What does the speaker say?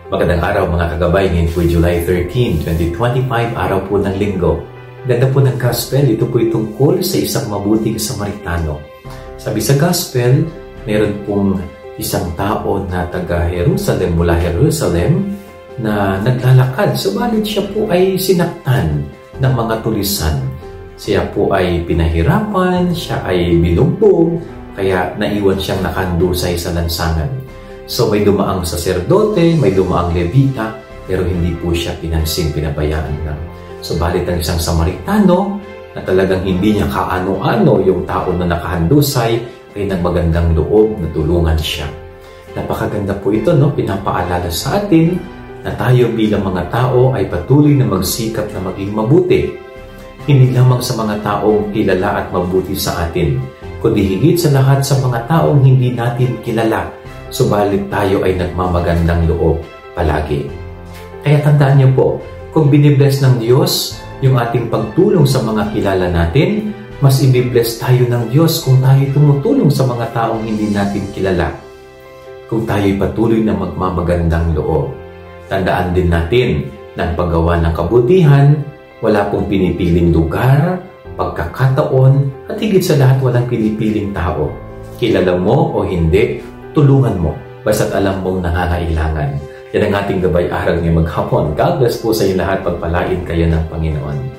Magandang araw mga kagabay, ngayon po July 13, 2025, araw po ng linggo. Ganda po ng gospel, ito po tungkol sa isang mabuting Samaritano. Sabi sa gospel, meron pong isang tao na taga Jerusalem, mula Jerusalem, na naglalakad. Subalit siya po ay sinaktan ng mga tulisan. Siya po ay pinahirapan, siya ay binugbog, kaya naiwan siyang nakandusay sa lansangan. So may dumaang saserdote, may dumaang levita, pero hindi po siya pinansin, pinabayaan lang. Subalit ang isang Samaritano na talagang hindi niya kaano-ano yung tao na nakahandusay ay nagmagandang loob na tulungan siya. Napakaganda po ito, no? Pinapaalala sa atin na tayo bilang mga tao ay patuloy na magsikap na maging mabuti. Hindi lamang sa mga taong kilala at mabuti sa atin, kundi higit sa lahat sa mga taong hindi natin kilala, subalit tayo ay nagmamagandang loob palagi. Kaya tandaan niyo po, kung binibless ng Diyos yung ating pagtulong sa mga kilala natin, mas ibibless tayo ng Diyos kung tayo tumutulong sa mga taong hindi natin kilala. Kung tayo'y patuloy na magmamagandang loob. Tandaan din natin na ang paggawa ng kabutihan, wala pong pinipiling lugar, pagkakataon, at higit sa lahat walang pinipiling tao. Kilala mo o hindi, tulungan mo, basta't alam mong nangangailangan. Yan ang ating gabay araw ngayong maghapon. God bless po sa inyo lahat, pagpalain kayo ng Panginoon.